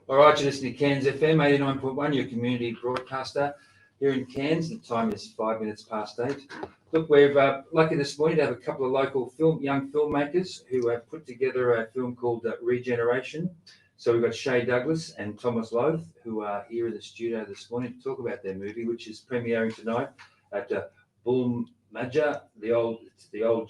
All right, you're listening to Cairns FM 89.1, your community broadcaster here in Cairns. The time is 5 minutes past 8. Look, we're lucky this morning to have a couple of local young filmmakers who have put together a film called Regeneration. So we've got Shay Douglas and Thomas Loth, who are here in the studio this morning to talk about their movie, which is premiering tonight at Bull Major, the old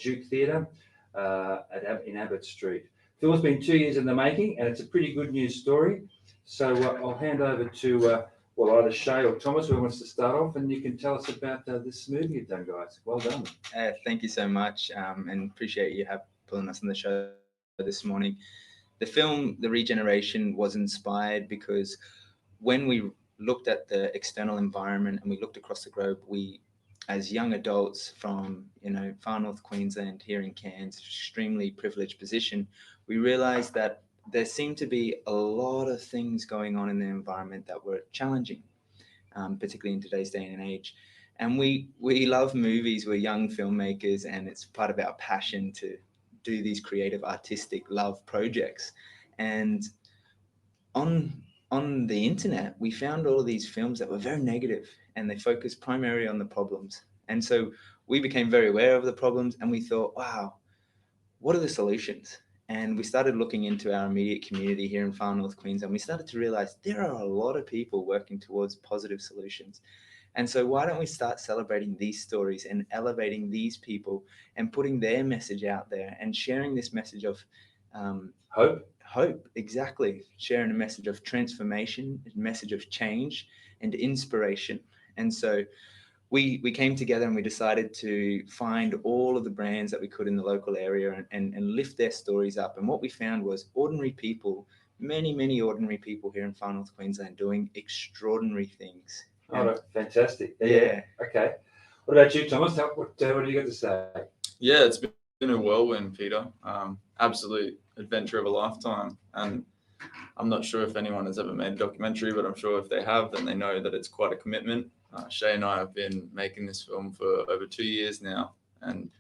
Duke Theatre in Abbott Street. The film's been 2 years in the making, and it's a pretty good news story. So I'll hand over to either Shay or Thomas, who wants to start off, and you can tell us about this movie you've done, guys. Well done. Thank you so much, and appreciate you pulling us on the show this morning. The film, The Regeneration, was inspired because when we looked at the external environment and we looked across the globe, we, as young adults from far north Queensland here in Cairns, extremely privileged position, we realised that there seemed to be a lot of things going on in the environment that were challenging, particularly in today's day and age. And we love movies. We're young filmmakers, and it's part of our passion to do these creative, artistic love projects. And on the internet, we found all of these films that were very negative, and they focused primarily on the problems. And so we became very aware of the problems, and we thought, wow, what are the solutions? And we started looking into our immediate community here in far north Queensland. We started to realize there are a lot of people working towards positive solutions. And so why don't we start celebrating these stories and elevating these people and putting their message out there and sharing this message of hope, exactly. Sharing a message of transformation, a message of change and inspiration. And so we came together and we decided to find all of the brands that we could in the local area and lift their stories up. And what we found was ordinary people, many ordinary people here in far north Queensland doing extraordinary things. Oh, fantastic. Yeah. Okay. What about you, Thomas? What do you got to say? Yeah, it's been a whirlwind, Peter. Absolute adventure of a lifetime. And I'm not sure if anyone has ever made a documentary, but I'm sure if they have, then they know that it's quite a commitment. Shay and I have been making this film for over 2 years now, and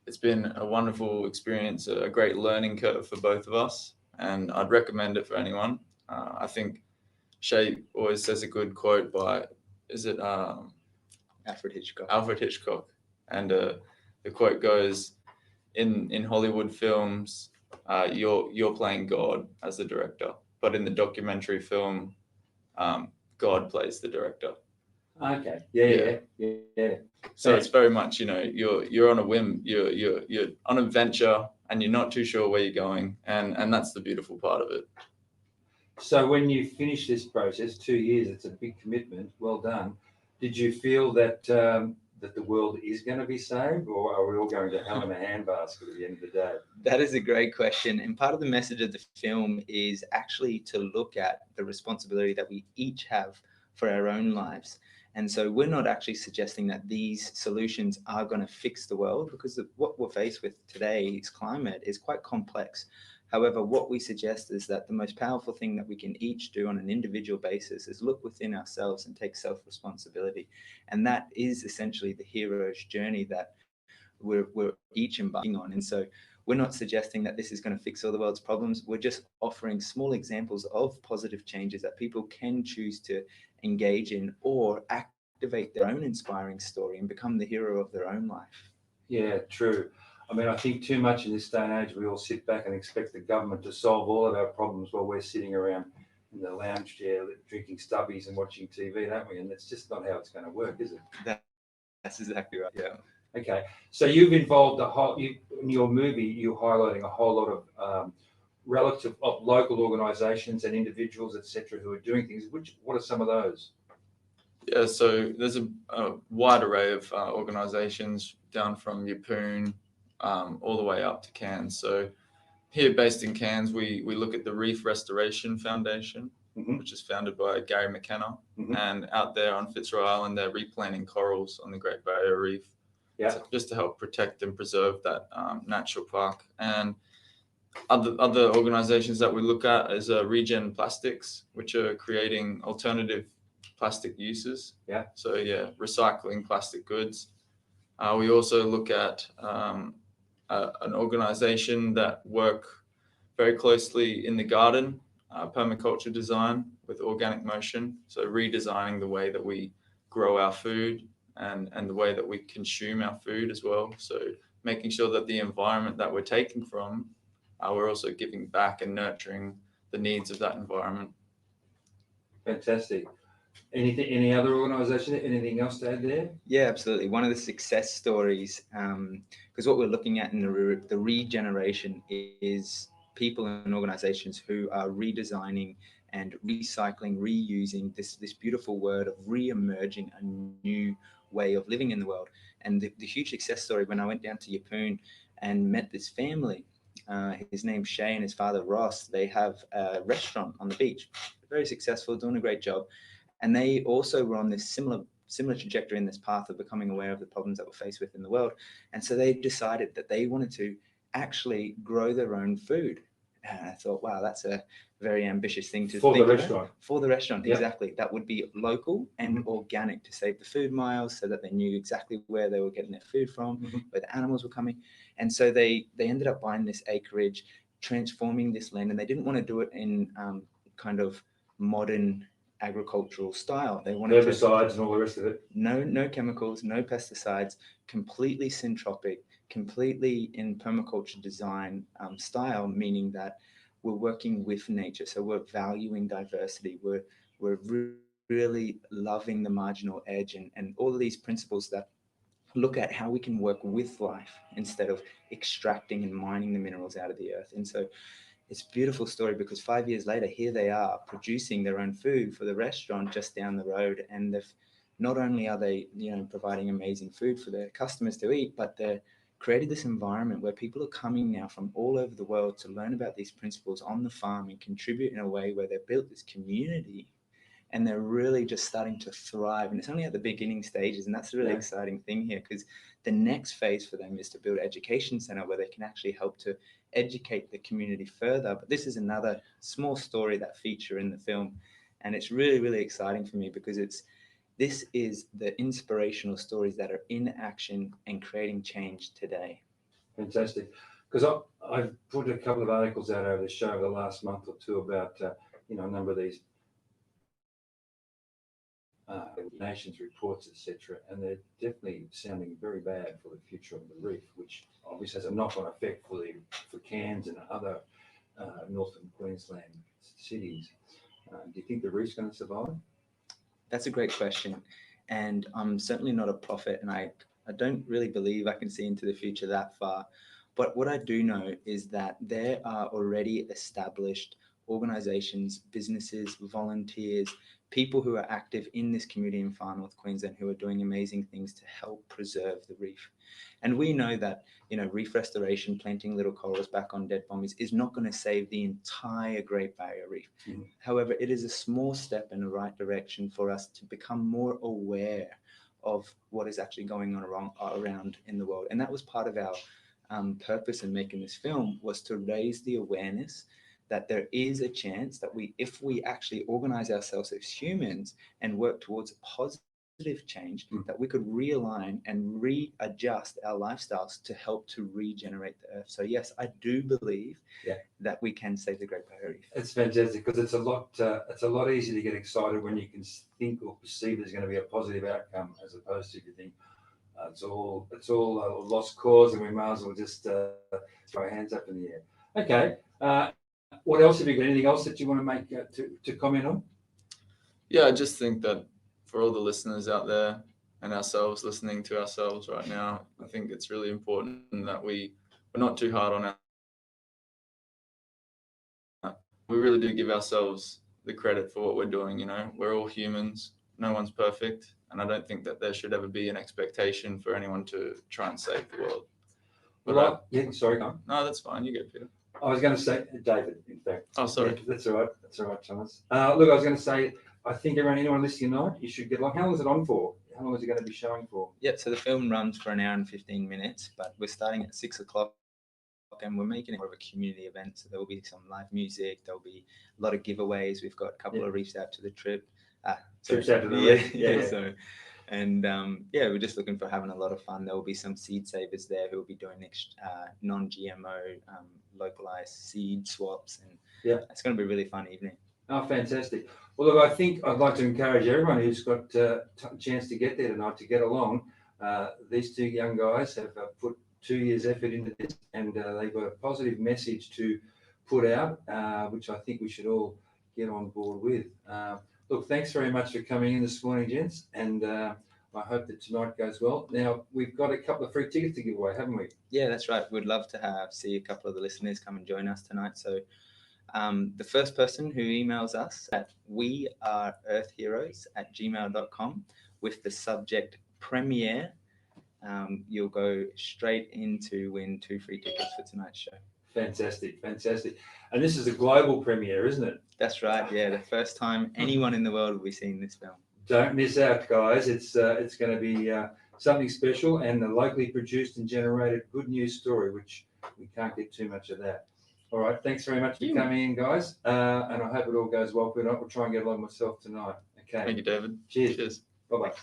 it's been a wonderful experience, a great learning curve for both of us, and I'd recommend it for anyone. I think Shay always says a good quote by, is it Alfred Hitchcock? Alfred Hitchcock. And the quote goes, in Hollywood films, you're playing God as the director, but in the documentary film, God plays the director. Okay. Yeah. So it's very much, you're on a whim, you're on a venture, and you're not too sure where you're going, and that's the beautiful part of it. So when you finish this process, 2 years, it's a big commitment. Well done. Did you feel that the world is going to be saved, or are we all going to hell in a handbasket at the end of the day? That is a great question. And part of the message of the film is actually to look at the responsibility that we each have for our own lives. And so we're not actually suggesting that these solutions are going to fix the world, because what we're faced with today's climate is quite complex. However, what we suggest is that the most powerful thing that we can each do on an individual basis is look within ourselves and take self-responsibility. And that is essentially the hero's journey that we're each embarking on. And so we're not suggesting that this is going to fix all the world's problems. We're just offering small examples of positive changes that people can choose to engage in or activate their own inspiring story and become the hero of their own life. Yeah, true. I mean, I think too much in this day and age, we all sit back and expect the government to solve all of our problems while we're sitting around in the lounge chair drinking stubbies and watching TV, don't we? And that's just not how it's going to work, is it? That's exactly right. Yeah. Okay. So you've involved in your movie, you're highlighting a whole lot of local organisations and individuals, etc., who are doing things. What are some of those? Yeah, so there's a wide array of organisations down from Yeppoon all the way up to Cairns. So here based in Cairns, we look at the Reef Restoration Foundation, which is founded by Gary McKenna. And out there on Fitzroy Island, they're replanting corals on the Great Barrier Reef, just to help protect and preserve that natural park. And other organisations that we look at is Regen Plastics, which are creating alternative plastic uses. So recycling plastic goods. We also look at an organisation that work very closely in the garden permaculture design with organic motion. So redesigning the way that we grow our food and the way that we consume our food as well. So making sure that the environment that we're taking from, we're also giving back and nurturing the needs of that environment. Fantastic. Anything, any other organisation, anything else to add there? Yeah, absolutely. One of the success stories, because what we're looking at in the regeneration is people and organizations who are redesigning and recycling, reusing this beautiful word of re-emerging a new way of living in the world. And the huge success story, when I went down to Yeppoon and met this family, his name's Shay and his father Ross, they have a restaurant on the beach, very successful, doing a great job. And they also were on this similar trajectory in this path of becoming aware of the problems that we're faced with in the world. And so they decided that they wanted to actually grow their own food. And I thought, wow, that's a very ambitious thing to think about. For the restaurant, Yep. exactly. That would be local and organic to save the food miles, so that they knew exactly where they were getting their food from, where the animals were coming. And so they ended up buying this acreage, transforming this land, and they didn't want to do it in kind of modern agricultural style. They wanted herbicides and all the rest of it. No chemicals, no pesticides, completely syntropic, completely in permaculture design style, meaning that we're working with nature. So we're valuing diversity. We're really loving the marginal edge and all of these principles that look at how we can work with life instead of extracting and mining the minerals out of the earth. And so it's a beautiful story, because 5 years later, here they are producing their own food for the restaurant just down the road. And they've, not only are they, providing amazing food for their customers to eat, but they're created this environment where people are coming now from all over the world to learn about these principles on the farm and contribute in a way where they've built this community. And they're really just starting to thrive. And it's only at the beginning stages. And that's the really exciting thing here, because the next phase for them is to build an education center where they can actually help to educate the community further. But this is another small story that feature in the film. And it's really, really exciting for me, because this is the inspirational stories that are in action and creating change today. Fantastic. Because I've put a couple of articles out over the show over the last month or two about, a number of these nations reports, etc., and they're definitely sounding very bad for the future of the reef, which obviously has a knock-on effect for Cairns and other northern Queensland cities. Do you think the reef's going to survive? That's a great question, and I'm certainly not a prophet, and I don't really believe I can see into the future that far. But what I do know is that there are already established organizations, businesses, volunteers, people who are active in this community in far north Queensland who are doing amazing things to help preserve the reef. And we know that, reef restoration, planting little corals back on dead bommies is not going to save the entire Great Barrier Reef. However, it is a small step in the right direction for us to become more aware of what is actually going on around in the world. And that was part of our purpose in making this film, was to raise the awareness that there is a chance that if we actually organize ourselves as humans and work towards a positive change, that we could realign and readjust our lifestyles to help to regenerate the earth. So yes, I do believe that we can save the Great Barrier Reef. It's fantastic, because it's a lot easier to get excited when you can think or perceive there's going to be a positive outcome, as opposed to if you think it's all a lost cause and we might as well just throw our hands up in the air. Okay. What else have you got? Anything else that you want to make to comment on? Yeah, I just think that for all the listeners out there and ourselves listening to ourselves right now, I think it's really important that we're not too hard on our. We really do give ourselves the credit for what we're doing. We're all humans. No one's perfect. And I don't think that there should ever be an expectation for anyone to try and save the world. But sorry, go on. No, that's fine. You go, Peter. I was going to say, David, in fact. Oh, sorry. Yeah, that's all right, Thomas. Look, I was going to say, I think anyone listening tonight, you should get how long is it on for? How long is it going to be showing for? Yeah, so the film runs for an hour and 15 minutes, but we're starting at 6:00 and we're making it more of a community event. So there will be some live music. There'll be a lot of giveaways. We've got a couple of reefs out to the trip. Trips out to the reef. Yeah. So, and we're just looking for having a lot of fun. There will be some seed savers there who will be doing non-GMO localized seed swaps, and Yeah. it's going to be a really fun evening. Oh, fantastic. Well, look, I think I'd like to encourage everyone who's got a chance to get there tonight to get along. These two young guys have put 2 years' effort into this, and they've got a positive message to put out, which I think we should all get on board with. Look, thanks very much for coming in this morning, gents, and I hope that tonight goes well. Now, we've got a couple of free tickets to give away, haven't we? Yeah, that's right. We'd love to see a couple of the listeners come and join us tonight. So the first person who emails us at weareearthheroes@gmail.com with the subject premiere, you'll go straight into win 2 free tickets for tonight's show. Fantastic. And this is a global premiere, isn't it? That's right. Yeah, the first time anyone in the world will be seeing this film. Don't miss out, guys. It's going to be something special and a locally produced and generated good news story, which we can't get too much of that. All right. Thanks very much for coming in, guys. And I hope it all goes well for you. We'll try and get along myself tonight. Okay. Thank you, David. Cheers. Cheers. Bye-bye.